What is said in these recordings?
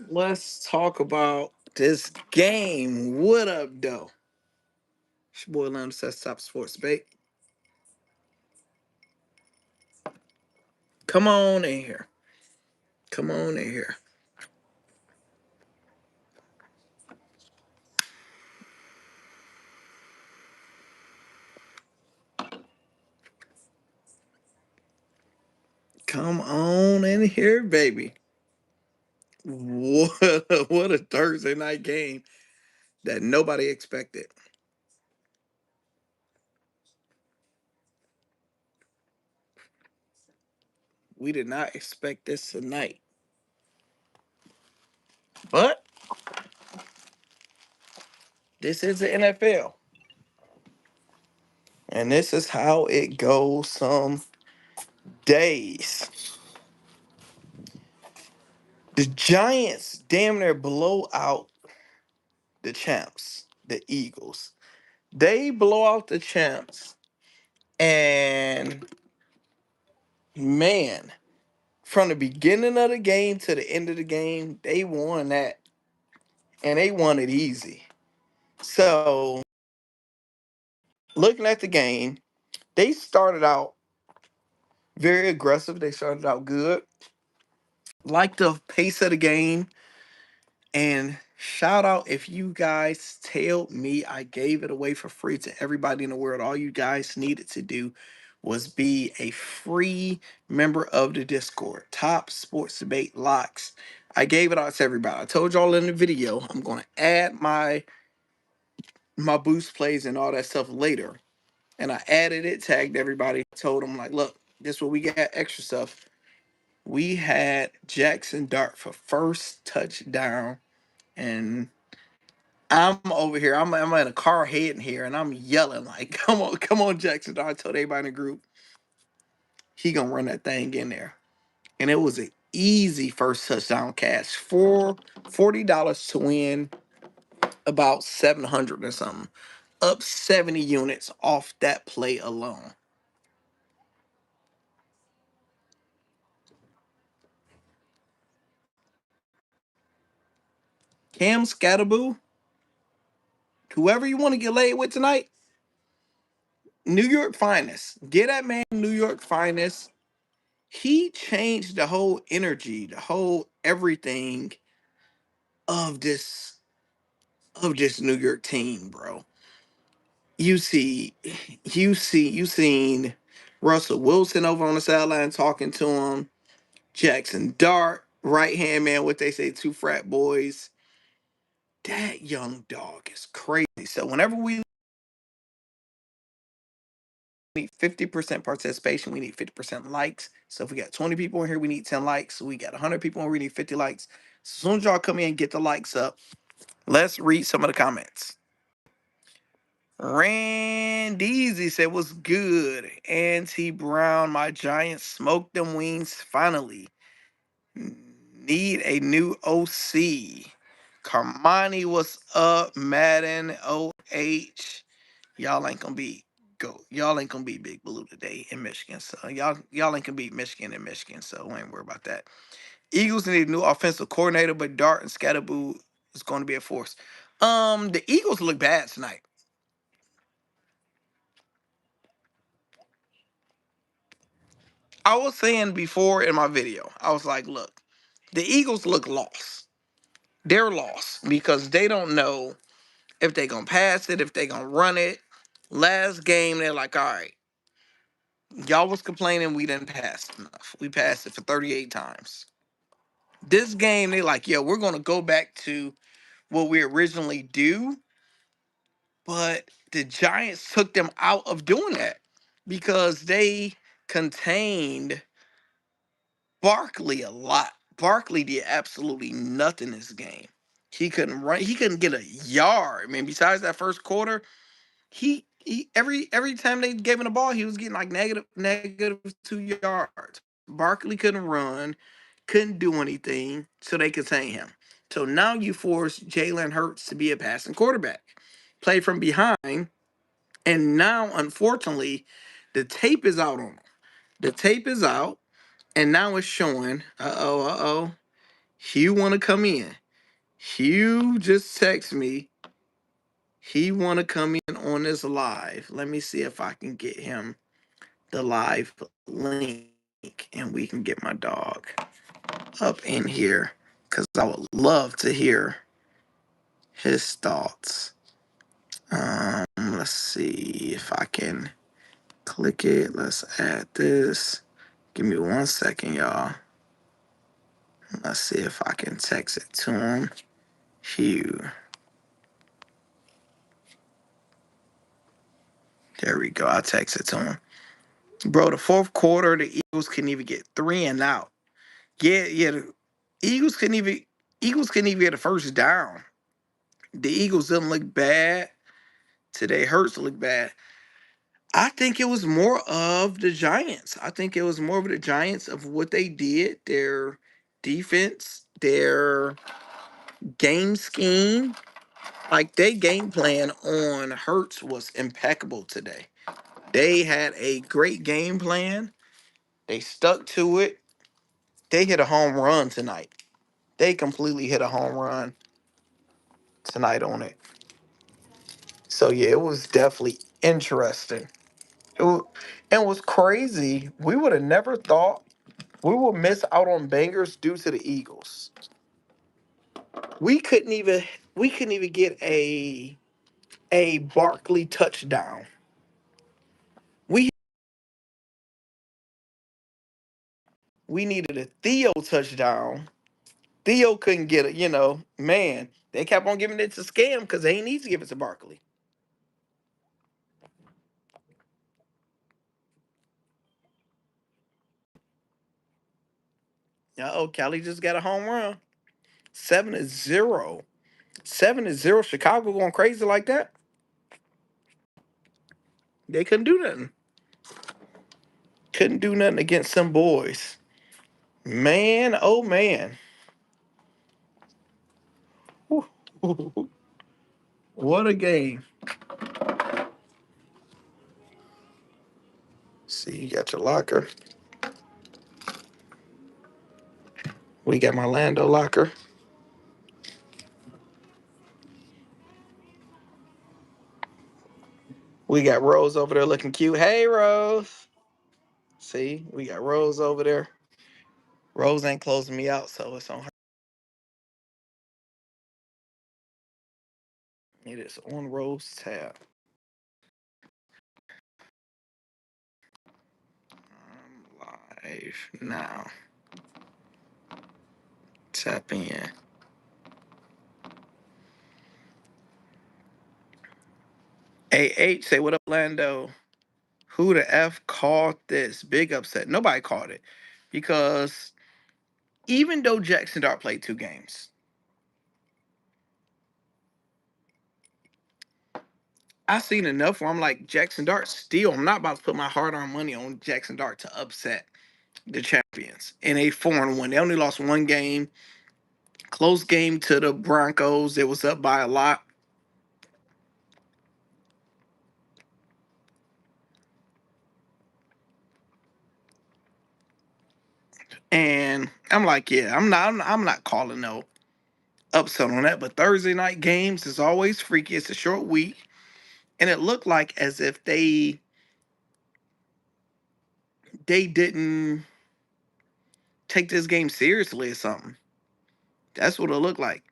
Let's talk about this game. What up, though? It's your boy Leonard says Top Sports, babe. Come on in here. Come on in here. Come on in here, baby. What a Thursday night game that nobody expected. We did not expect this tonight. But this is the NFL. And this is how it goes some days. The Giants damn near blow out the champs, the Eagles. They blow out the champs, and man, from the beginning of the game to the end of the game, they won that, and they won it easy. So, looking at the game, they started out very aggressive. They started out good, like the pace of the game. And shout out if you guys tailed me, I gave it away for free to everybody in the world. All you guys needed to do was be a free member of the Discord, Top Sports Debate Locks. I gave it out to everybody. I told y'all in the video I'm gonna add my boost plays and all that stuff later. And I added it, tagged everybody, told them like, look, this what we got extra stuff. We had Jackson Dart for first touchdown, and I'm over here. I'm in a car heading here, and I'm yelling like, come on, Jackson Dart. I told everybody in the group, he gonna run that thing in there. And it was an easy first touchdown catch for $40 to win about 700 or something. Up 70 units off that play alone. Cam Scatterboo, whoever you want to get laid with tonight, New York finest. Get that man New York finest. He changed the whole energy, the whole everything of this New York team, bro. You see, you seen Russell Wilson over on the sideline talking to him. Jackson Dart, right hand man, what they say, two frat boys. That young dog is crazy. So whenever we need 50% participation, we need 50% likes. So if we got 20 people in here, we need 10 likes. So we got 100 people in here, we need 50 likes. As soon as y'all come in and get the likes up, let's read some of the comments. Randeezy said, "What's good? Auntie Brown, my Giants smoked them wings finally. Need a new OC. Carmani, what's up? Madden OH. Y'all ain't gonna beat Y'all ain't gonna beat Big Blue today in Michigan. So y'all ain't gonna beat Michigan in Michigan. So we ain't worried about that. Eagles need a new offensive coordinator, but Dart and Scatterboo is going to be a force. The Eagles look bad tonight. I was saying before in my video, I was like, look, the Eagles look lost. They're lost because they don't know if they're going to pass it, if they're going to run it. Last game, they're like, all right, y'all was complaining we didn't pass enough. We passed it for 38 times. This game, they like, yeah, we're going to go back to what we originally do. But the Giants took them out of doing that because they contained Barkley a lot. Barkley did absolutely nothing this game. He couldn't run. He couldn't get a yard. I mean, besides that first quarter, he every time they gave him the ball, he was getting like negative 2 yards. Barkley couldn't run, couldn't do anything, so they contain him. So now you force Jalen Hurts to be a passing quarterback, play from behind, and now unfortunately, the tape is out on him. The tape is out. And now it's showing, Hugh wanna come in. Hugh just text me. He wanna come in on this live. Let me see if I can get him the live link and we can get my dog up in here because I would love to hear his thoughts. Let's see if I can click it. Let's add this. Give me 1 second, y'all. Let's see if I can text it to him. Hugh. There we go. I text it to him. Bro, the fourth quarter, the Eagles couldn't even get three and out. Yeah. The Eagles couldn't even get a first down. The Eagles didn't look bad. Today hurts to look bad. I think it was more of the Giants. I think it was more of the Giants of what they did, their defense, their game scheme. Like their game plan on Hurts was impeccable today. They had a great game plan. They stuck to it. They hit a home run tonight. They completely hit a home run tonight on it. So yeah, it was definitely interesting. And it was crazy. We would have never thought we would miss out on bangers due to the Eagles. We couldn't even we couldn't even get a Barkley touchdown. We we needed a Theo touchdown. Theo couldn't get it, man. They kept on giving it to Scam because they ain't need to give it to Barkley. Uh-oh, Cali just got a home run. 7-0. 7-0. Chicago going crazy like that. They couldn't do nothing. Couldn't do nothing against some boys. Man, oh man. Whew. What a game. See, you got your locker. We got my Lando locker. We got Rose over there looking cute. Hey, Rose. See, we got Rose over there. Rose ain't closing me out, so it's on her. It is on Rose tab. I'm live now. Tap in. AH say, what up, Lando? Who the F called this? Big upset. Nobody called it. Because even though Jackson Dart played 2 games, I seen enough where I'm like, Jackson Dart still, I'm not about to put my hard earned money on Jackson Dart to upset the champions in a 4-1. They only lost 1 game. Close game to the Broncos. It was up by a lot. And I'm like, yeah, I'm not calling no upset on that. But Thursday night games is always freaky. It's a short week. And it looked like as if they didn't take this game seriously or something. That's what it looked like.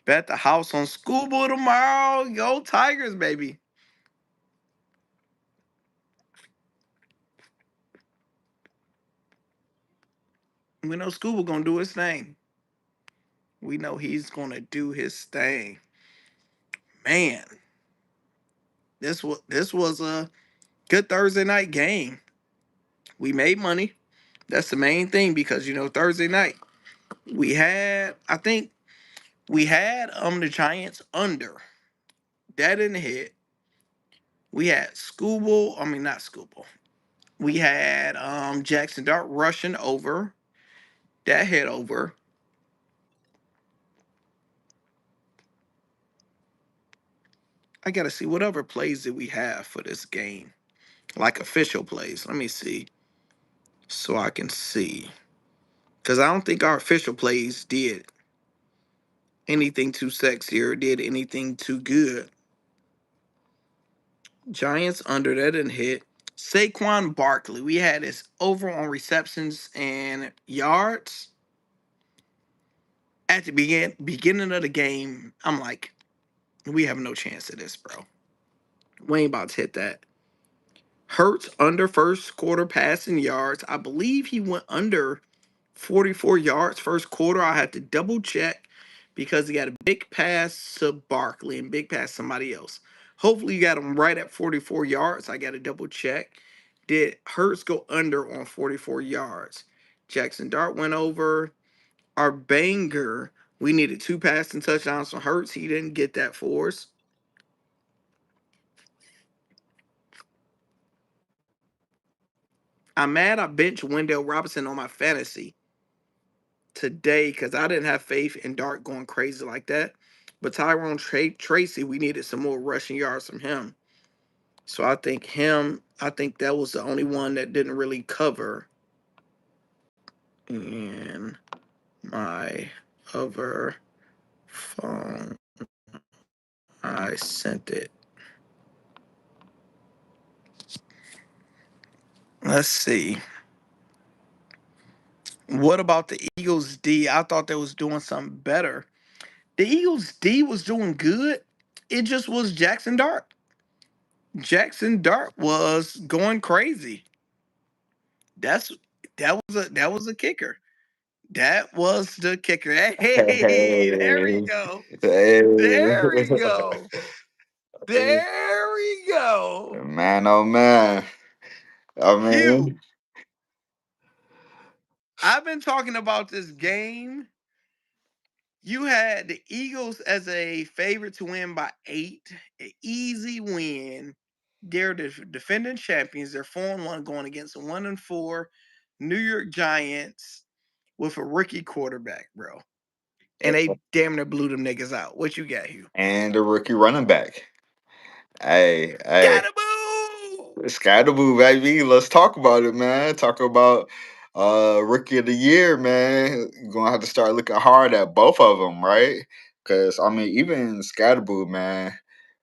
Bet the house on Schoolboy tomorrow. Go Tigers, baby. We know Schoolboy gonna do his thing. We know he's gonna do his thing. Man, this was a good Thursday night game. We made money. That's the main thing because Thursday night I think we had the Giants under. That didn't hit. We had Schoolboy, I mean not Schoolboy. We had Jackson Dart rushing over. That hit over. I gotta see what other plays did we have for this game. Like official plays. Let me see. So I can see. Because I don't think our official plays did. anything too sexy or did anything too good. Giants under that didn't hit. Saquon Barkley, we had his over on receptions and yards at the beginning of the game. I'm like, we have no chance of this, bro. We ain't about to hit that. Hurts under first quarter passing yards. I believe he went under 44 yards first quarter. I had to double check because he got a big pass to Barkley and big pass to somebody else. Hopefully, you got him right at 44 yards. I got to double check. Did Hurts go under on 44 yards? Jackson Dart went over. Our banger, we needed 2 passing touchdowns from Hurts. He didn't get that for us. I'm mad I benched Wendell Robinson on my fantasy today because I didn't have faith in Dart going crazy like that. But Tyrone Tracy, we needed some more rushing yards from him. So I think that was the only one that didn't really cover. And my other phone, I sent it. Let's see. What about the Eagles D? I thought they was doing something better. The Eagles D was doing good. It just was Jackson Dart. Jackson Dart was going crazy. That's that was a kicker. That was the kicker. Hey, there we Hey, go. hey. There we go. There we go. Man, oh man. I mean, Hugh, I've been talking about this game. You had the Eagles as a favorite to win by 8, an easy win. They're the defending champions. They're 4-1 going against a 1-4 New York Giants with a rookie quarterback, bro. And they damn near blew them niggas out. What you got, Hugh? and the rookie running back. Hey. Scatterboo! Scatterboo, baby. Let's talk about it, man. Talk about rookie of the year, man. You're gonna have to start looking hard at both of them, right? Because I mean, even Scatterboo, man,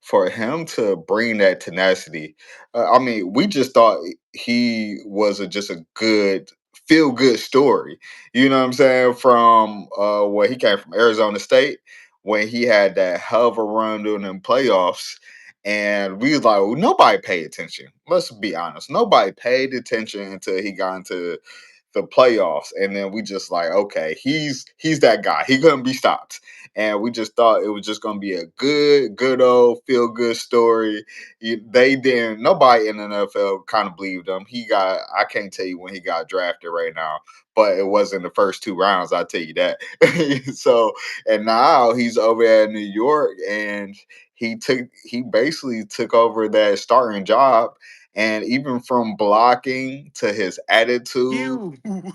for him to bring that tenacity, I mean, we just thought he was just a good feel good story. You know what I'm saying? From where he came from, Arizona State, when he had that hell of a run during them playoffs, and we was like, well, nobody paid attention. Let's be honest. Nobody paid attention until he got into the playoffs. And then we just like, okay, he's that guy. He couldn't be stopped. And we just thought it was just gonna be a good old feel good story. They didn't nobody in the NFL kind of believed him. I can't tell you when he got drafted right now, but it wasn't the first 2 rounds, I'll tell you that. So and now he's over at New York and he basically took over that starting job, and even from blocking to his attitude. Hugh,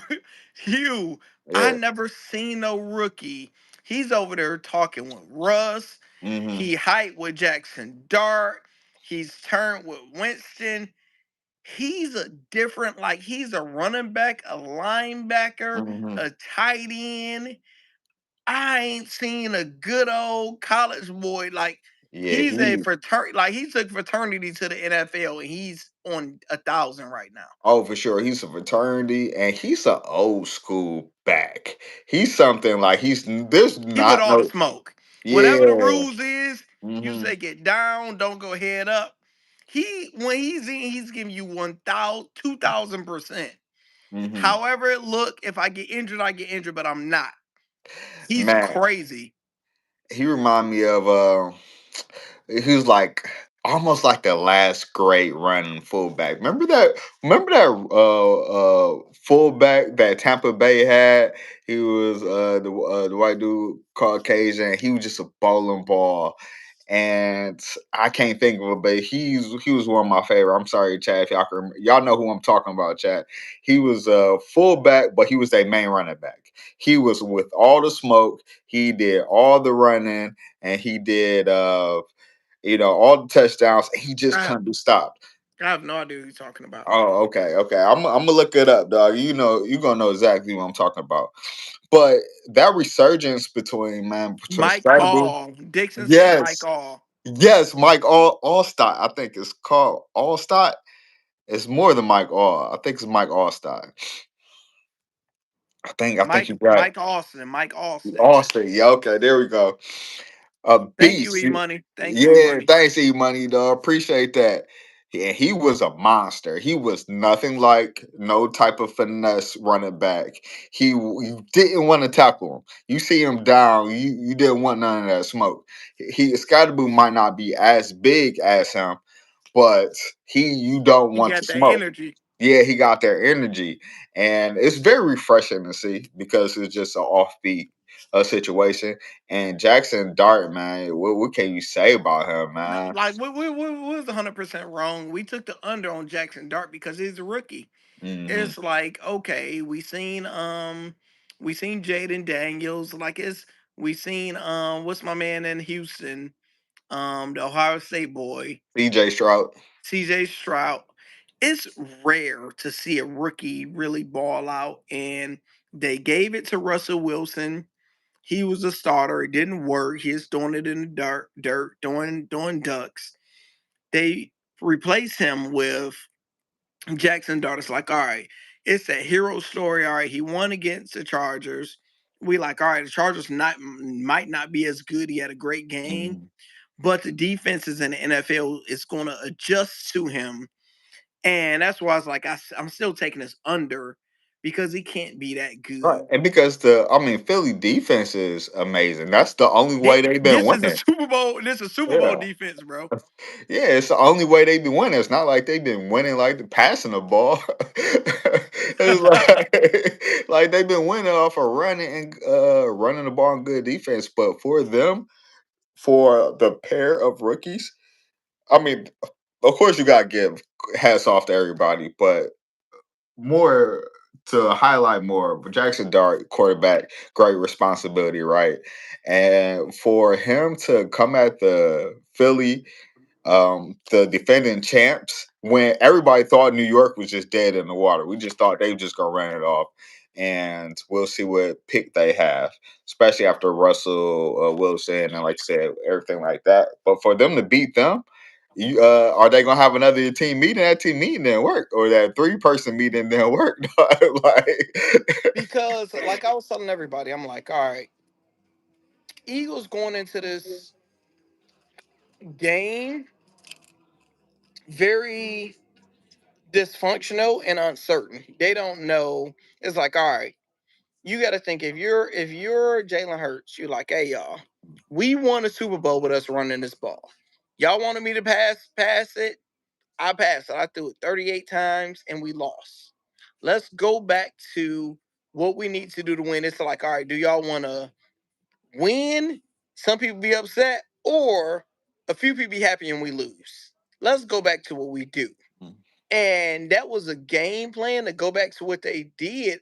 Hugh, I Yeah. never seen no rookie. He's over there talking with Russ. Hmm. He hyped with Jackson Dart. He's turned with Winston. He's a different, like he's a running back, a linebacker, Hmm. a tight end. I ain't seen a good old college boy like Yeah, he's a he. fraternity, like he took fraternity to the NFL and he's on 1,000 right now. Oh, for sure. He's a fraternity, and he's an old school back. He's something like there's He with not all the no. smoke. Whatever the Yeah. rules is, you Hmm. say get down, don't go head up. He when he's in, he's giving you 1,000, 2,000%. Hmm. However it look, if I get injured, I get injured, but I'm not. He's Man, crazy. he remind me of he was like almost like the last great running fullback. Remember that fullback that Tampa Bay had? He was the white dude Caucasian. He was just a bowling ball. And I can't think of it, but he was one of my favorite. I'm sorry, Chad, if y'all know who I'm talking about, Chad. He was a fullback, but he was a main running back. He was with all the smoke. He did all the running, and he did all the touchdowns. He just I, couldn't be stopped. I have no idea who you're talking about. Oh, okay, okay. I'm gonna look it up, dog. You know, you gonna know exactly what I'm talking about. But that resurgence between Mike Scatterboo, All. Dixon said Mike yes, All. yes, Mike Allstott. I think it's called Allstott. It's more than Mike All. I think it's Mike Allstott. I think you got Mike Austin. Mike Austin. Allstott. Yeah, okay, there we go. A Thank you, beast. E Money. Thank you, E Yeah, Money. thanks, E Money, dog. Appreciate that. Yeah, he was a monster. He was nothing like no type of finesse running back. You didn't want to tackle him. You see him down, you didn't want none of that smoke. Scottaboo might not be as big as him, but you don't He want to got that smoke. energy Yeah, he got their energy, and it's very refreshing to see because it's just an offbeat situation. And Jackson Dart, man, what can you say about him, No, man? like we was 100% wrong. We took the under on Jackson Dart because he's a rookie. Hmm. It's like, okay, we seen Jaden Daniels. Like we seen what's my man in Houston, the Ohio State boy, CJ Stroud. CJ Stroud. It's rare to see a rookie really ball out, and they gave it to Russell Wilson. He was a starter. It didn't work. He's doing it in the dirt, doing ducks. They replace him with Jackson Dart. It's like, all right, it's that hero story. All right, he won against the Chargers. We like, all right, the Chargers might not be as good. He had a great game, Mhm. but the defenses in the NFL is going to adjust to him, and that's why I was like, I'm still taking this under because he can't be that Right, good. and because Philly defense is amazing. That's the only way they've been This is a winning. Super Bowl. This is a Super Bowl Yeah. defense, bro. Yeah, it's the only way they be winning. It's not like they've been winning like the passing the ball. It's like they've been winning off of running the ball and good defense. But for them, for the pair of rookies, I mean, of course you gotta give hats off to everybody, but more to highlight more, Jackson Dart, quarterback, great responsibility, right? And for him to come at the defending champs, when everybody thought New York was just dead in the water. We just thought they were just gonna run it off, and we'll see what pick they have, especially after Russell Wilson and like I said, everything like that. But for them to beat them, are they gonna have another team meeting? That team meeting didn't work, or that three-person meeting didn't work. Like, Because, like I was telling everybody, I'm like, all right, Eagles going into this game very dysfunctional and uncertain. They don't know. It's like, all right, you got to think if you're Jalen Hurts, you're like, hey y'all, we won a Super Bowl with us running this ball. Y'all wanted me to pass it. I passed it. I threw it 38 times and we lost. Let's go back to what we need to do to win. It's like, all right, do y'all want to win? Some people be upset, or a few people be happy and we lose. Let's go back to what we do. And that was a game plan to go back to what they did.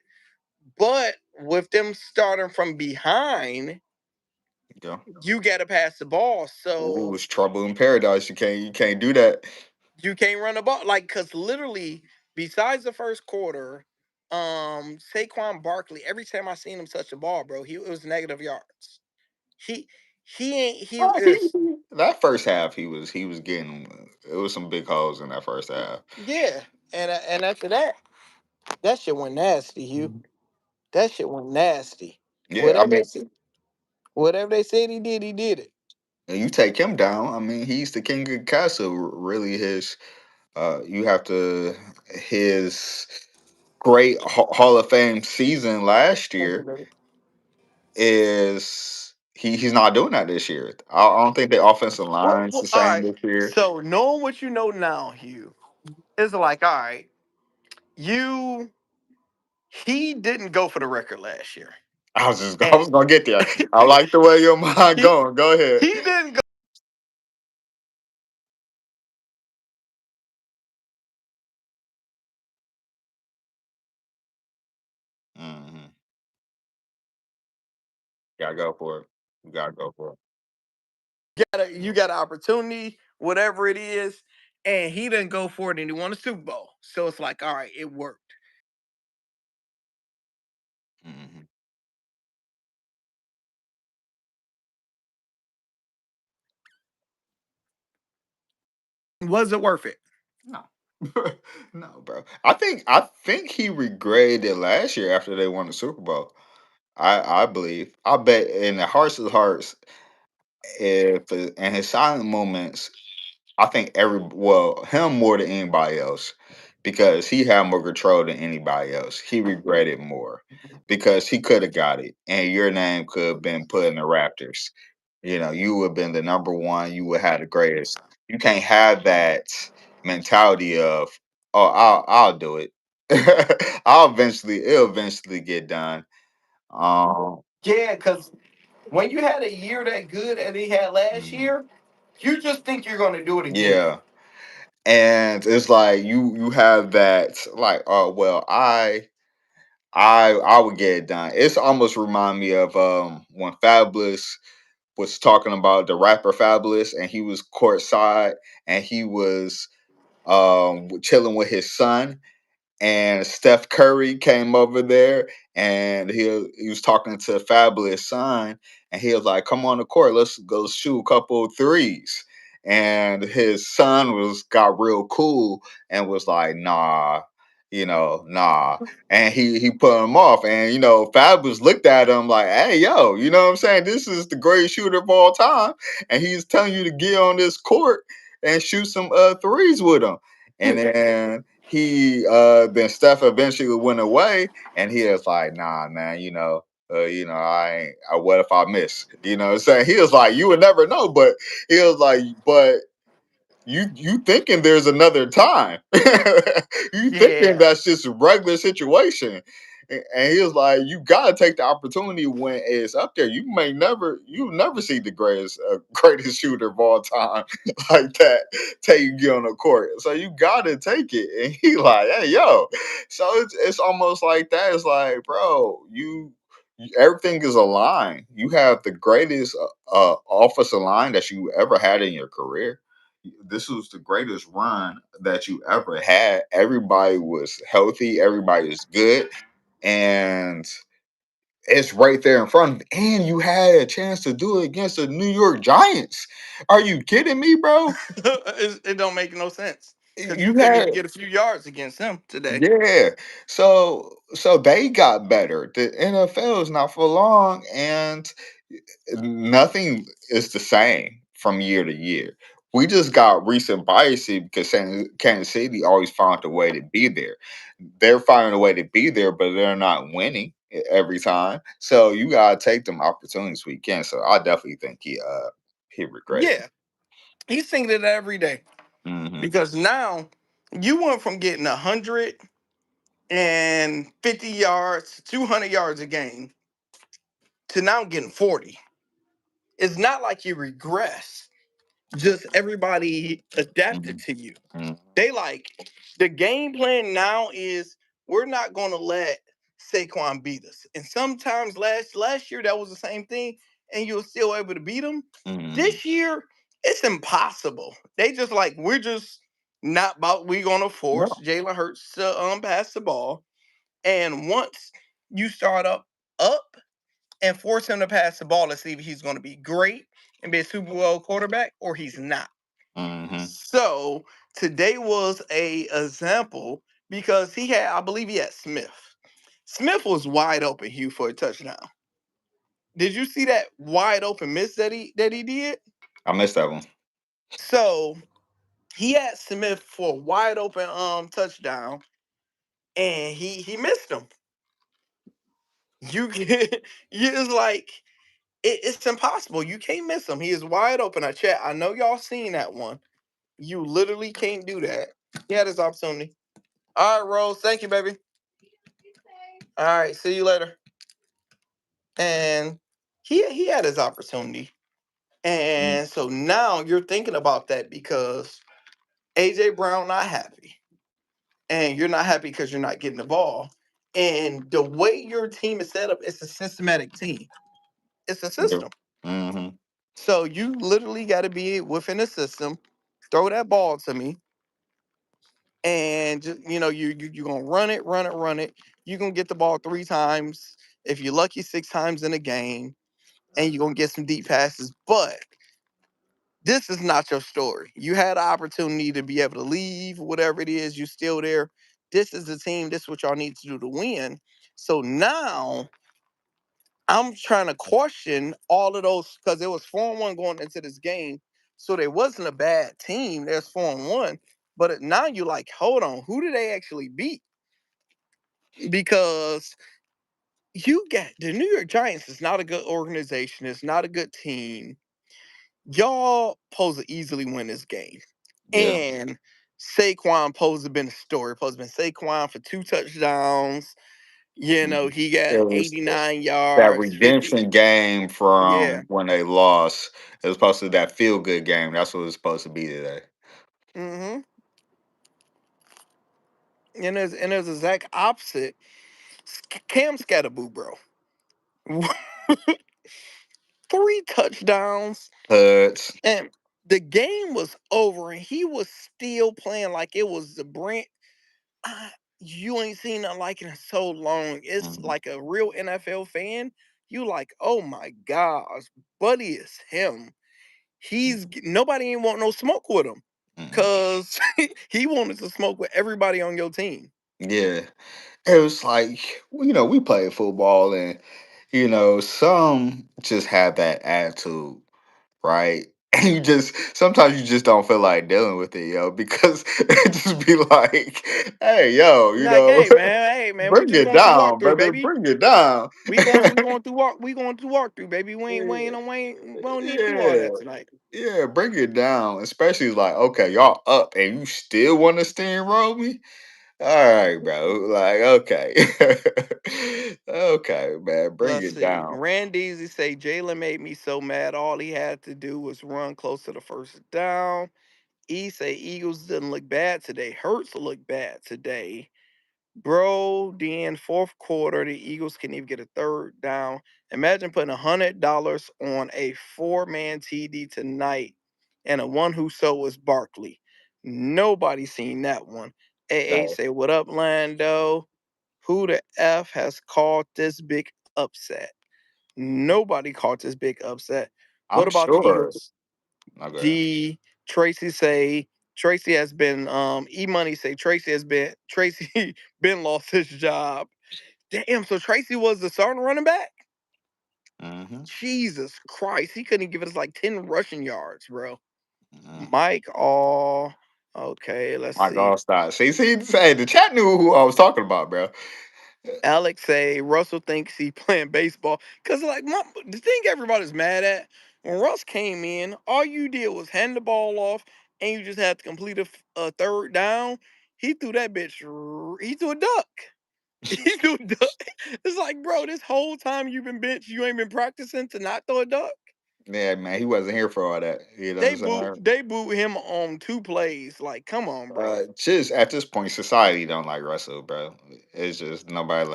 But with them starting from behind, yeah. you got to pass the ball. Ooh, So it's trouble in paradise. You can't do that. you can't run the ball. Like, because literally, besides the first quarter, Saquon Barkley, every time I seen him touch the ball, bro, it was negative yards. He he ain't he Oh, he, is that first half, he was getting it was some big holes in that first half. yeah. And after that, that shit went nasty, Hugh. That shit went nasty. Yeah, I Whatever mean, they said, whatever they said he did it. and you take him down. I mean, he's the king of the castle. Really, you have to his great Hall of Fame season last Thank you, year baby. is he's not doing that this year. I don't think the offensive line's the All same right. this year. So knowing what you know now, Hugh, it's like, all right, you he didn't go for the record last year. I And was gonna get there. I like the way your mind he going. Go ahead. he didn't go. Hmm. Gotta go for it. You gotta go for it. You got an opportunity, whatever it is. and he didn't go for it, and he won a Super Bowl. So it's like, all right, it worked. Mhm. Was it worth it? No. No, bro. I think he regretted it last year after they won the Super Bowl. I believe. I bet in the hearts of hearts, if in his silent moments, I think him more than anybody else, because he had more control than anybody else. He regretted more because he could have got it, and your name could have been put in the Raptors. You would have been the number one. You would have the greatest. You can't have that mentality of, oh, I'll do it. It'll eventually get done. Um, Yeah, because when you had a year that good and he had last mhm. year, you just think you're going to do it again. Yeah, and it's like you have that like, oh well, I would get it done. It's almost remind me of when Fabulous was talking about the rapper Fabulous, and he was courtside, and he was chilling with his son, and Steph Curry came over there, and he was talking to Fabulous son, and he was like, "Come on the court, let's go shoot a couple of threes." And his son got real cool and was like, "Nah, nah." And he put him off, and Fabulous looked at him like, "Hey, yo, you know what I'm saying? This is the greatest shooter of all time, and he's telling you to get on this court and shoot some threes with him." And then Steph eventually went away, and he was like, "Nah, man, I ain't. What if I miss?" You know what I'm saying? He was like, "You would never know," but he was like, "But you thinking there's another time. You thinking Yeah. that's just a regular situation." And he was like, "You gotta take the opportunity when it's up there. You never see the greatest shooter of all time like that till you get on the court. So you gotta take it." And he like, "Hey, yo." So it's almost like that. It's like, bro, everything is aligned. You have the greatest offensive line that you ever had in your career. This was the greatest run that you ever had. Everybody was healthy, everybody was good, and it's right there in front of you. And you had a chance to do it against the New York Giants. Are you kidding me, bro? It don't make no sense because you You couldn't even had get a few yards against him today. Yeah. So they got better. The NFL is not for long, and nothing is the same from year to year. We just got recent biases because Kansas City always found a way to be there. They're finding a way to be there, but they're not winning every time. So you gotta take them opportunities we can. So I definitely think he regretted Yeah, he's thinking it every day it. Hmm. because now you went from getting 150 yards, 200 yards a game to now getting 40. It's not like you regress. Just everybody adapted to you. Hmm. They like the game plan now is we're not gonna let Saquon beat us. And sometimes last year that was the same thing, and you were still able to beat them. Hmm. This year, it's impossible. They just like we're just not about we gonna force No. Jalen Hurts to pass the ball. And once you start up and force him to pass the ball to see if he's gonna be great and be a Super Bowl quarterback or he's not. Hmm. So today was a example because I believe he had Smith. Smith was wide open, Hugh, for a touchdown. Did you see that wide open miss that he did? I missed that one. So he had Smith for a wide open touchdown, and he missed him. You it's like it's impossible. You can't miss him. He is wide open. I know y'all seen that one. You literally can't do that. He had his opportunity. All right, Rose. Thank you, baby. All right, see you later. And he had his opportunity. And so now you're thinking about that because AJ Brown not happy. And you're not happy because you're not getting the ball. And the way your team is set up, it's a systematic team. It's a system. Mm-hmm. So you literally got to be within the system. Throw that ball to me. and you're gonna run it. You're gonna get the ball 3 times. If you're lucky, 6 times in a game, and you're gonna get some deep passes. But this is not your story. You had an opportunity to be able to leave, whatever it is, you're still there. This is the team. This is what y'all need to do to win. So now I'm trying to question all of those because it was 4-1 going into this game. So there wasn't a bad team. There's 4-1. But now you're like, hold on, who did they actually beat? Because you got the New York Giants is not a good organization. It's not a good team. Y'all supposed to easily win this game. Yeah. And Saquon supposed to been a story. Supposed to been Saquon for 2 touchdowns. Mhm. He got It was 89 that yards, 50. redemption game Yeah. from when they lost. It was supposed to be that feel good game. That's what it was supposed to be today. Mm-hmm. And there's exact opposite. Cam Scatterboo, bro. 3 touchdowns, Huts. and the game was over, and he was still playing like it was the Brent. uh, you ain't seen nothing like it in so long. It's Mhm, like a real NFL fan. You like, oh my gosh, Buddy is him. Nobody ain't want no smoke with him mhm. because he wanted to smoke with everybody on your team. Yeah. It was like, we played football and, some just have that attitude, right? And sometimes you just don't feel like dealing with it, because it just be like, hey, yo, Like, hey man, we bring just it going through down, walkthrough, baby, baby. bring it down. We going through walkthrough, baby. We don't need to do all Yeah, that tonight. yeah, bring it down. Especially like, okay, y'all up and you still want to steamroll me? All right, bro. Like, okay. Okay, man, bring Let's it see. down. Randeezy say Jalen made me so mad. All he had to do was run close to the first down. E say Eagles didn't look bad today. Hurts look bad today. Bro, then fourth quarter, the Eagles can even get a third down. Imagine putting $100 on a 4-man TD tonight, and the one who sold was Barkley. Nobody seen that one. AA So, say, "What up, Lando? Who the F has called this big upset?" Nobody called this big upset. What I'm about the sure. Eagles? Okay. D Tracy say Tracy has been E Money say Tracy been lost his job. Damn, so Tracy was the starting running back? Mm-hmm. Jesus Christ, he couldn't give us like 10 rushing yards, bro. Mm-hmm. Mike all okay, let's My see. God, stop. See, say the chat knew who I was talking about, bro. Alex say Russell thinks he playing baseball. Cause like the thing everybody's mad at, when Russ came in, all you did was hand the ball off and you just had to complete a third down. He threw that bitch. He threw a duck. He threw a duck. It's like, bro, this whole time you've been benched, you ain't been practicing to not throw a duck. Yeah, man, he wasn't here for all that. You know what I'm saying? They booed him on 2 plays. Like, come on, bro. Just at this point, society don't like Russell, bro. It's just nobody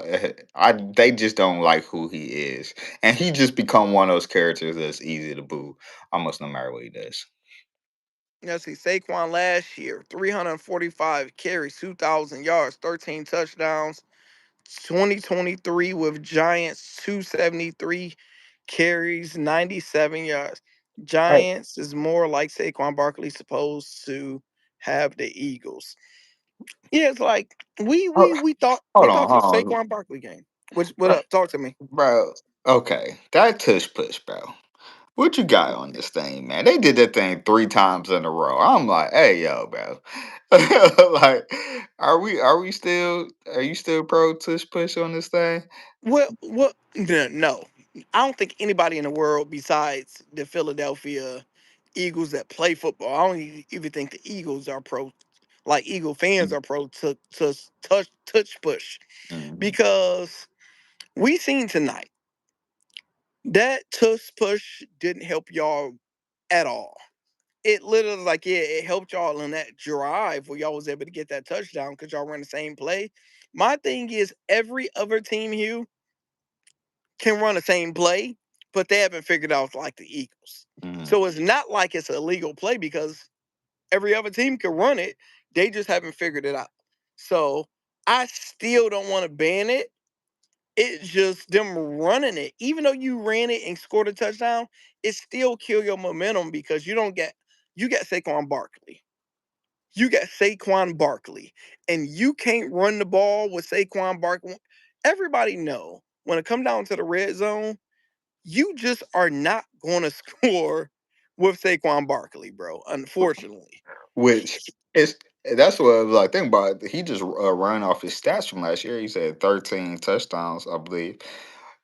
like they just don't like who he is, and he just become one of those characters that's easy to boo almost no matter what he does. Let's see. Saquon last year, 345 carries, 2,000 yards, 13 touchdowns. 2023 with Giants, 273 carries, 97 yards. Hey, Giants is more like Saquon Barkley supposed to have the Eagles. Yeah, it's like we oh, we we thought we hold on, thought the hold on, Saquon Barkley game. What bro. up? Talk to me. Bro, okay, that tush push, bro. What you got on this thing, man? They did that thing 3 times in a row. I'm like, hey, yo, bro. Like, are you still pro tush push on this thing? What? No, I don't think anybody in the world besides the Philadelphia Eagles that play football. I don't even think the Eagles are pro. Like Eagle fans are pro to touch push Mm-hmm. because we seen tonight that tush push didn't help y'all at all. It literally was like, yeah, it helped y'all in that drive where y'all was able to get that touchdown because y'all ran the same play. My thing is every other team, Hugh, can run the same play, but they haven't figured out like the Eagles. Mm-hmm. So it's not like it's a legal play because every other team can run it. They just haven't figured it out. So I still don't want to ban it. It's just them running it. Even though you ran it and scored a touchdown, it still kill your momentum because you got Saquon Barkley. You got Saquon Barkley. And you can't run the ball with Saquon Barkley. Everybody know when it come down to the red zone, you just are not going to score with Saquon Barkley, bro. Unfortunately. which is that's what I was like think about. He just ran off his stats from last year. He said 13 touchdowns, I believe.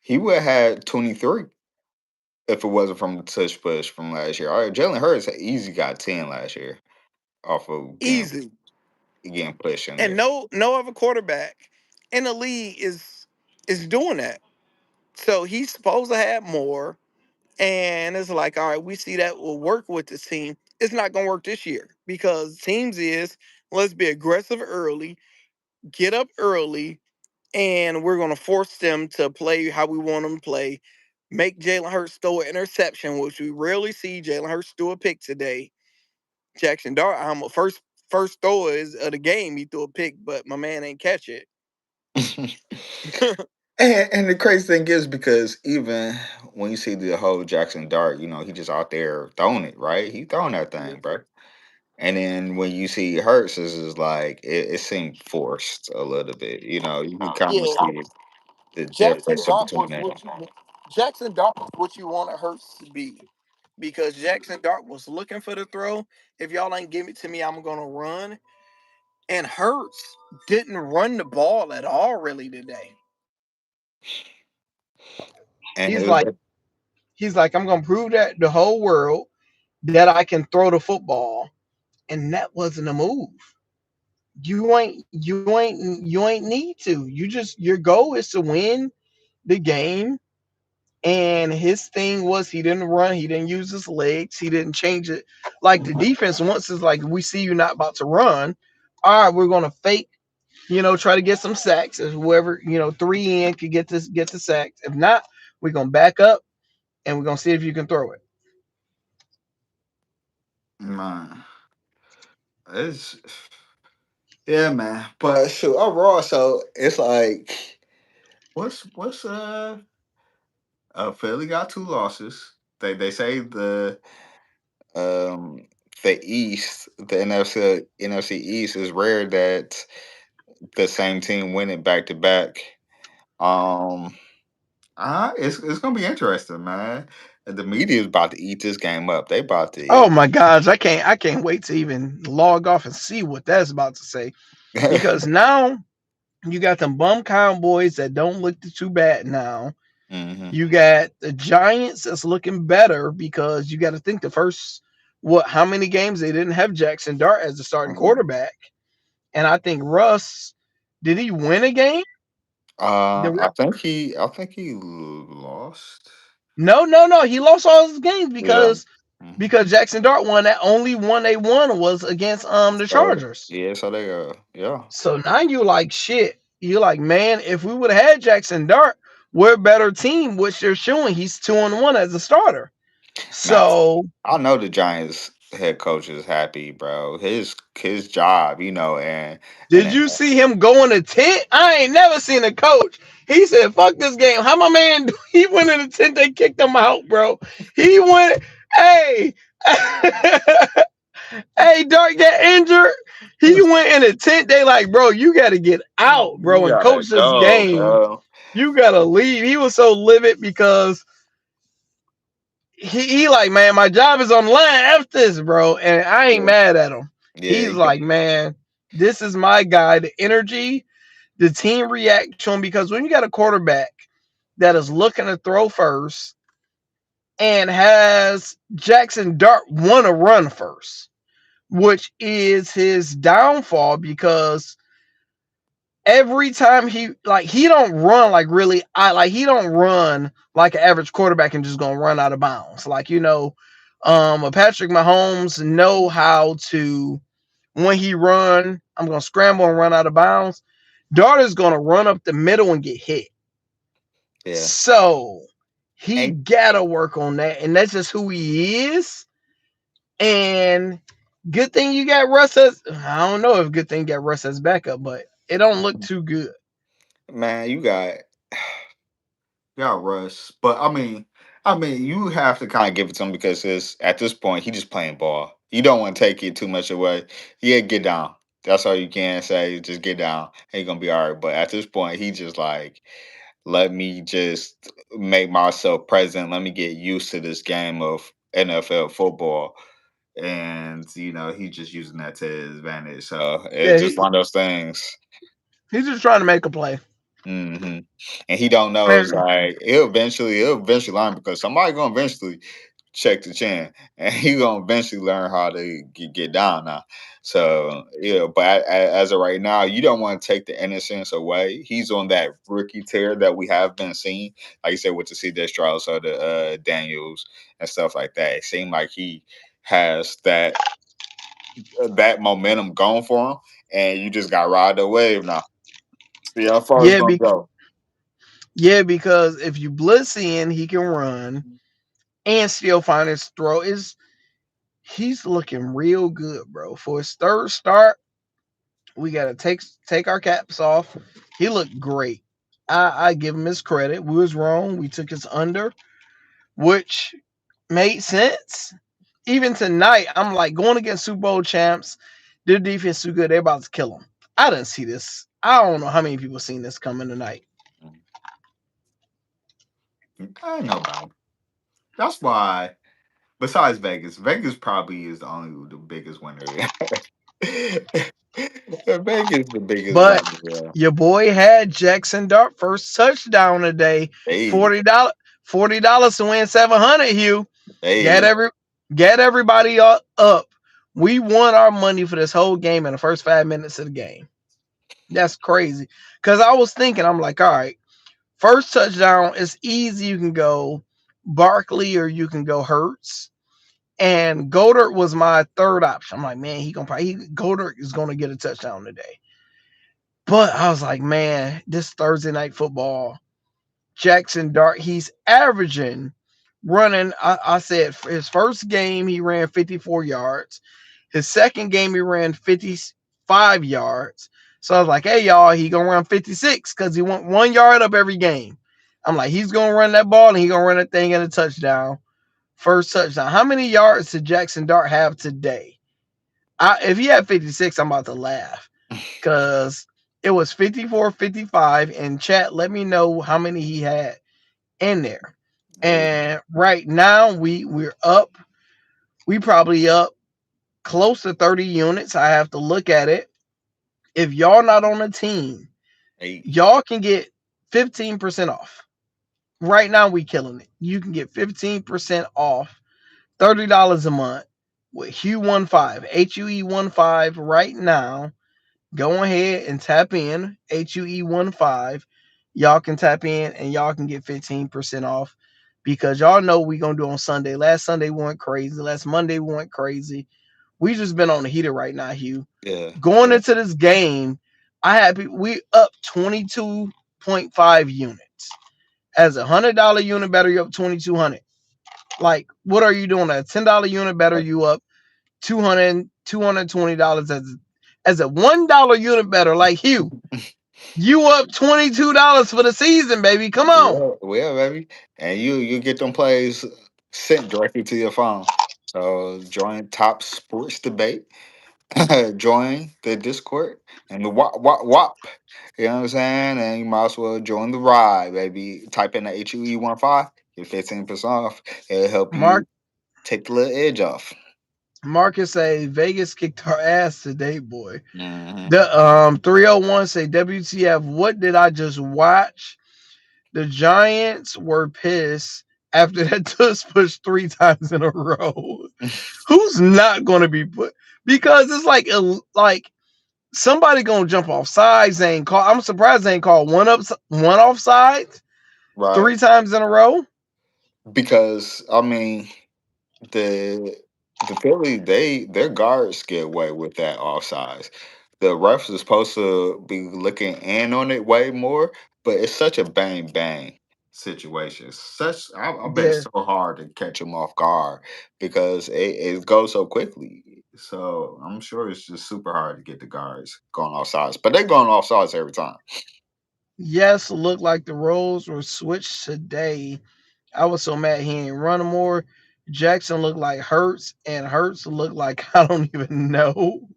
He would have had 23 if it wasn't from the touch push from last year. All right, Jalen Hurts easy got 10 last year off of Easy. getting pushed in And there. no other quarterback in the league is doing that. So he's supposed to have more. And it's like, all right, we see that will work with this team. It's not gonna work this year because teams is let's be aggressive early, get up early, and we're gonna force them to play how we want them to play. Make Jalen Hurts throw an interception, which we rarely see. Jalen Hurts threw a pick today. Jackson Dart, first throw is of the game. He threw a pick, but my man ain't catch it. And the crazy thing is because even when you see the whole Jackson Dart, he just out there throwing it, right? He throwing that thing, bro. And then when you see Hurts, it's just like it seemed forced a little bit. You can kind of Yeah, see the Jackson difference in Dart between was that. what you Jackson Dart was what you wanted Hurts to be. Because Jackson Dart was looking for the throw. If y'all ain't give it to me, I'm gonna run. And Hurts didn't run the ball at all really today. And He's it, like, I'm gonna prove that the whole world that I can throw the football, and that wasn't a move. You ain't need to. Your goal is to win the game. And his thing was he didn't run, he didn't use his legs, he didn't change it. Like the defense once is like, we see you not about to run. All right, we're gonna fake, try to get some sacks. If whoever, three in could get the sacks. If not, we're gonna back up and we're gonna see if you can throw it. man, it's yeah, man. But shoot, overall, so it's like what's Philly got two losses. They say um the East, the NFC East is rare that the same team winning back to back. Um, it's gonna be interesting, man. The media is about to eat this game up. They about Oh to. my gosh, I can't wait to even log off and see what that's about to say. Because now you got them bum Cowboys that don't look too bad now. hmm You got the Giants that's looking better because you got to think the first how many games they didn't have Jackson Dart as the starting quarterback. And I think Russ, did he win a game? The, I think he lost. no, he lost all his games Yeah. hmm because Jackson Dart won. That only one they won was against the So Chargers. yeah, so they yeah. So now you like shit. You like, man, if we would have had Jackson Dart, we're a better team, which they're showing. He's 2-1 as a starter. Now So I know the Giants head coach is happy, bro. His job, and did you see him go in the tent? I ain't never seen a coach. He said, "Fuck this game." How my man? He went in the tent. They kicked him out, bro. He went. Hey, hey, Dart got injured. He went in the tent. They like, bro, you got to get out, you bro, and gotta coach this go, game. bro. You gotta leave. He was so livid because he like, man, my job is on the line after this, bro, and I ain't Yeah, mad at him. yeah. He's like, man, this is my guy. The energy, the team react to him because when you got a quarterback that is looking to throw first and has Jackson Dart want to run first, which is his downfall because every time he don't run like really he don't run like an average quarterback and just gonna run out of bounds. Like, a Patrick Mahomes know how to when he run, I'm gonna scramble and run out of bounds. Dart is gonna run up the middle and get hit. Yeah. So he And gotta work on that, and that's just who he is. And Good thing you got Russ as I don't know if good thing you got Russ as backup, but it don't look too good. Man, you got Russ, but I mean, you have to kind of give it to him because it's at this point he just playing ball. You don't want to take it too much away. Yeah, get down. That's all you can say. Just get down. And you're gonna be all right. But at this point, he just like let me just make myself present. Let me get used to this game of NFL football. And he's just using that to his advantage. So Yeah, it's just one of those things. he's just trying to make a play. Hmm. And he don't know. It's And like he'll eventually learn because somebody gonna eventually check the chin, and he gonna eventually learn how to get down now. So yeah, but as of right now, you don't want to take the innocence away. He's on that rookie tear that we have been seeing, like you said, with the C.J. Strauss or the Daniels and stuff like that. It seemed like he has that momentum going for him, and you just got to ride the wave now. See how far it's yeah, gonna go. because if you blitz in, he can run and still find his throw. Is He's looking real good, bro. For his third start, we gotta take our caps off. He looked great. I give him his credit. We was wrong. We took his under, which made sense. Even tonight, I'm like going against Super Bowl champs. Their defense too good. They're about to kill them. I didn't see this. I don't know how many people seen this coming tonight. I know about. That's why. Besides Vegas, Vegas probably is the biggest winner. Vegas the biggest But winner. Yeah. your boy had Jackson Dart first touchdown today. Hey, $40 to win 700. Hugh, get hey. every get everybody up. We won our money for this whole game in the first 5 minutes of the game. That's crazy. Cause I was thinking, I'm like, all right, first touchdown is easy. You can go Barkley or you can go Hurts. And Goddard was my third option. I'm like, man, Goddard is gonna get a touchdown today. But I was like, man, this Thursday night football, Jackson Dart, he's averaging running. I said for his first game, he ran 54 yards. His second game, he ran 55 yards. So I was like, hey, y'all, he going to run 56 because he went 1 yard up every game. I'm like, he's going to run that ball and he's going to run that thing in a touchdown. First touchdown. How many yards did Jackson Dart have today? If he had 56, I'm about to laugh because it was 54, 55. And chat, let me know how many he had in there. Hey, And right now we're up. We probably up close to 30 units. I have to look at it. If y'all not on a team, hey. y'all can get 15% off. Right now we killing it. You can get 15% off $30 a month with Hue15, HUE15 right now. Go ahead and tap in HUE15. Y'all can tap in and y'all can get 15% off because y'all know we gonna do on Sunday. Last Sunday we went crazy. Last Monday we went crazy. We just been on the heater right now, Hugh. Yeah, Going yeah. into this game, we up 22.5 units. As $100 unit better, you up 2,200. Like, what are you doing? A $10 unit better, you up 220 dollars as a $1 unit better. Like Hugh, you up $22 for the season, baby. Come on. Yeah, baby. And you get them plays sent directly to your phone. So join Top Sports Debate. Join the Discord and the wop. You know what I'm saying? And you might as well join the ride, baby. Type in the HUE15, get 15% off. It'll help Mark you take the little edge off. Marcus say Vegas kicked our ass today, boy. Hmm. The 301 say WTF, what did I just watch? The Giants were pissed after that tush push 3 times in a row. Who's not gonna be put because it's like somebody gonna jump off sides. They ain't call. I'm surprised they ain't called one off sides Right. 3 times in a row. Because the the Philly, their guards get away with that offsides. The refs are supposed to be looking in on it way more, but it's such a bang bang situation. I bet it's Yeah, so hard to catch them off guard because it goes so quickly. So I'm sure it's just super hard to get the guards going off sides, but they're going off sides every time. Yes, looked like the roles were switched today. I was so mad he ain't running more. Jackson looked like Hurts, and Hurts looked like I don't even know.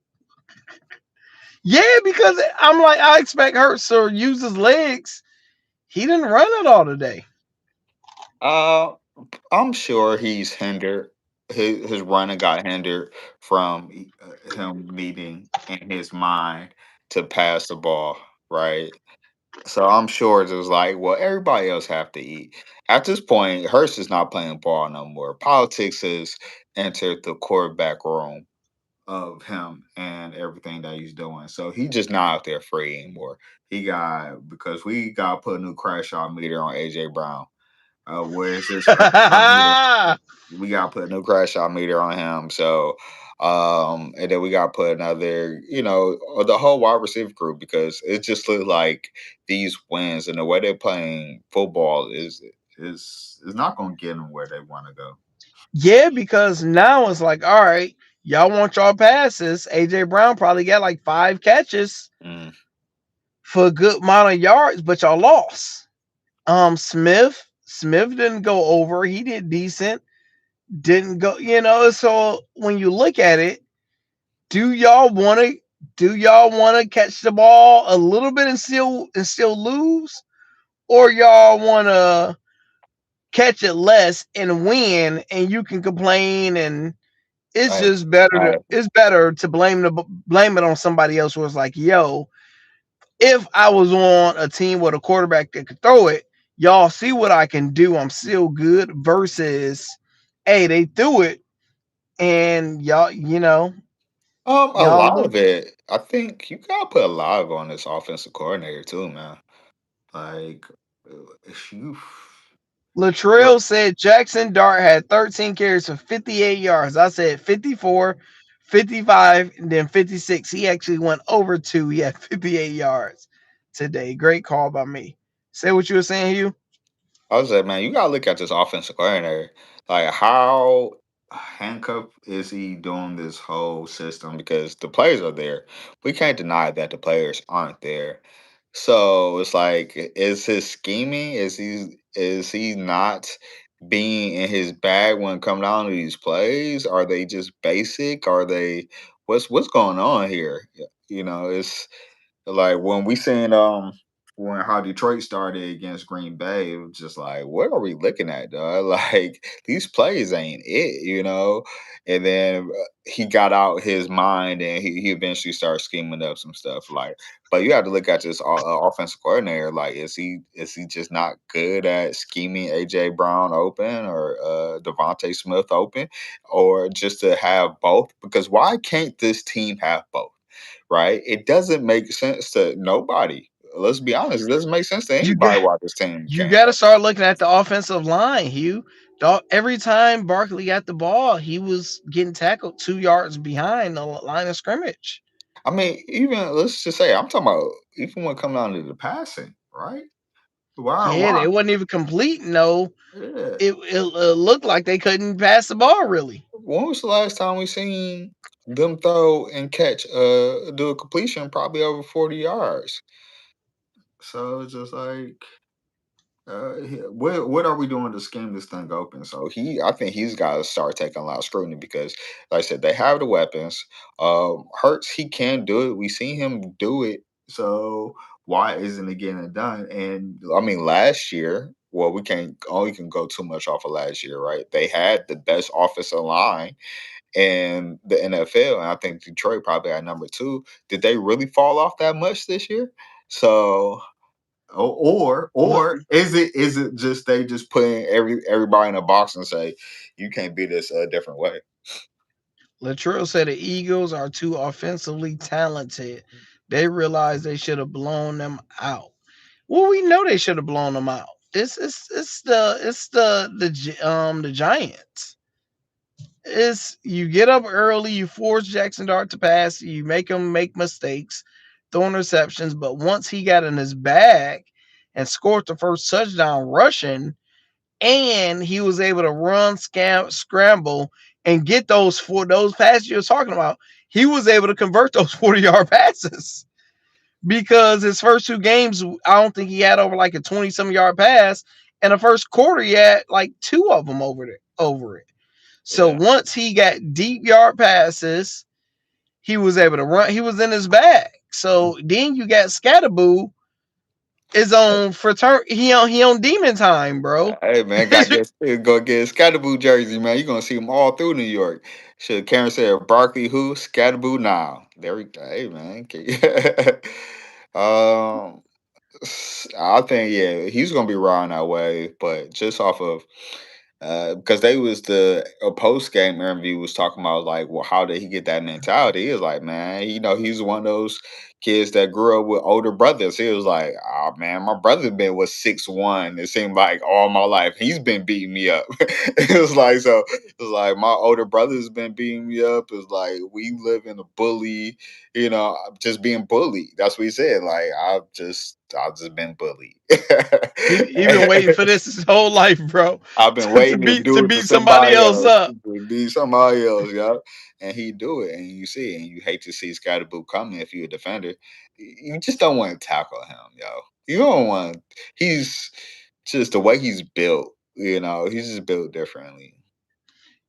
Yeah, because I'm like, I expect Hurts to use his legs. He didn't run it all today. Uh, I'm sure he's hindered. His running got hindered from him needing in his mind to pass the ball, right? So I'm sure it was like, well, everybody else have to eat. At this point, Hurst is not playing ball no more. Politics has entered the quarterback room of him and everything that he's doing. So he just not out there free anymore. He got because we got to put a new crash out meter on AJ Brown. Where's his crash out meter? We got to put a new crash out meter on him. So and then we got to put another, the whole wide receiver group because it just looked like these wins and the way they're playing football is not going to get them where they want to go. Yeah, because now it's like, all right, y'all want y'all passes. AJ Brown probably got like 5 catches Mm. for a good amount of yards, but y'all lost. Smith didn't go over. He did decent. Didn't go, so when you look at it, do y'all want to catch the ball a little bit and still lose, or y'all want to catch it less and win, and you can complain, and it's Right. just better to Right. blame it on somebody else who was like, yo, if I was on a team with a quarterback that could throw it, y'all see what I can do. I'm still good versus, hey, they threw it and A y'all lot look. of it, I think you gotta put a lot of on this offensive coordinator too, man. Like, if you, Latrell said Jackson Dart had 13 carries for 58 yards. I said 54, 55, and then 56. He actually went over two. He had 58 yards today. Great call by me. Say what you were saying, Hugh. I was like, man, you gotta look at this offensive coordinator. Like, how handcuffed is he doing this whole system? Because the players are there. We can't deny that the players aren't there. So it's like, is his scheming? Is he not being in his bag when it comes down to these plays? Are they just basic? Are they what's going on here? It's like when we seen when how Detroit started against Green Bay, it was just like, what are we looking at, dog? Like these plays ain't it. And then he got out his mind and he eventually started scheming up some stuff. Like, but you have to look at this offensive coordinator. Like, is he just not good at scheming AJ Brown open or Devontae Smith open, or just to have both? Because why can't this team have both? Right? It doesn't make sense to nobody. Let's be honest. It doesn't make sense to You got anybody why this team you can't got to have. start looking at the offensive line, Hugh. Every time Barkley got the ball, he was getting tackled 2 yards behind the line of scrimmage. I mean, even let's just say I'm talking about even when it comes down to the passing, right? Why? Yeah, Why? they wasn't even complete. No, Yeah. it looked like they couldn't pass the ball really. When was the last time we seen them throw and catch do a completion probably over 40 yards? So it's just like what are we doing to scheme this thing open? So I think he's got to start taking a lot of scrutiny because, like I said, they have the weapons. Hurts, he can do it. We seen him do it. So why isn't it getting done? And I mean, last year, well, we can't only can go too much off of last year, right? They had the best offensive line in the NFL, and I think Detroit probably at number two. Did they really fall off that much this year? So or is it just they just putting everybody in a box and say you can't beat us a different way? Latrell said the Eagles are too offensively talented. They realized they should have blown them out. Well, we know they should have blown them out. It's the Giants. It's you get up early, you force Jackson Dart to pass, you make him make mistakes, throw interceptions. But once he got in his bag and scored the first touchdown rushing, and he was able to run, scramble, and get those passes you're talking about. He was able to convert those 40-yard passes because his first two games, I don't think he had over like a 20-some yard pass. And the first quarter, he had like two of them over it. So Yeah. once he got deep yard passes, he was able to run. He was in his bag. So then you got Scatterboo is on he on demon time, bro. Hey man, got to go get a Scatterboo jersey, man. You're gonna see them all through New York. Should Karen said Barkley who? Scatterboo now. There we go. Hey man. um I think yeah, he's gonna be riding that way, but just off of because they was the a post game interview was talking about like, well, how did he get that mentality? He was like, man, he's one of those kids that grew up with older brothers. He was like, oh man, my brother been was 6'1". It seemed like all my life he's been beating me up. It was like so. It was like my older brother's been beating me up. It's like we live in a bully, just being bullied. That's what he said. Like I've just been bullied. he been waiting for this his whole life, bro, I've been to waiting to beat do to it to beat somebody somebody else else. up. To be somebody else, yeah. And he do it, and you see it, and you hate to see Scotty Boo coming if you're a defender. You just don't want to tackle him, yo. You don't want. He's just the way he's built. He's just built differently.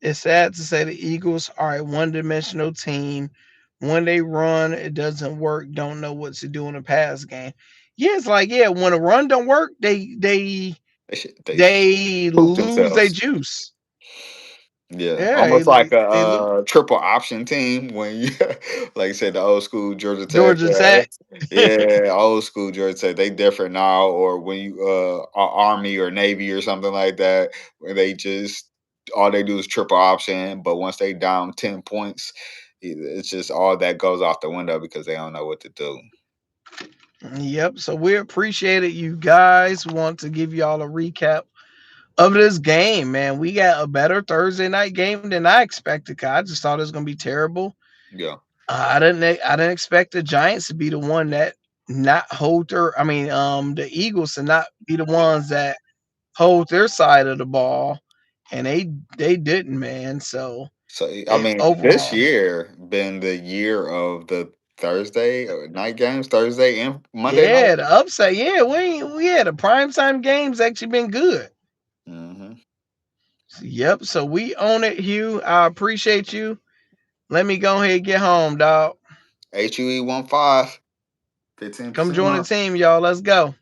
It's sad to say the Eagles are a one-dimensional team. When they run, it doesn't work. Don't know what to do in a pass game. Yeah, it's like when a run don't work, They they poop lose their themselves. juice. Yeah, Yeah, almost like a they lose. triple option team when you, like I said, the old school Georgia Tech. Georgia Tech. Yeah, old school Georgia Tech. They different now, or when you Army or Navy or something like that, where they just all they do is triple option. But once they down 10 points, it's just all that goes off the window because they don't know what to do. Yep. So we appreciate it. You guys want to give y'all a recap of this game, man. We got a better Thursday night game than I expected. I just thought it was gonna be terrible. Yeah, I didn't expect the Giants to be the one that not hold their. I mean, the Eagles to not be the ones that hold their side of the ball, and they didn't, man. So so I mean, this overall, year been the year of the Thursday night games, Thursday and Monday night. yeah, the upset, yeah, we had the primetime games actually been good. Mm-hmm. Yep. So we own it, Hugh. I appreciate you. Let me go ahead and get home, dog. HUE 15, Come 15% join the off. team, y'all. Let's go.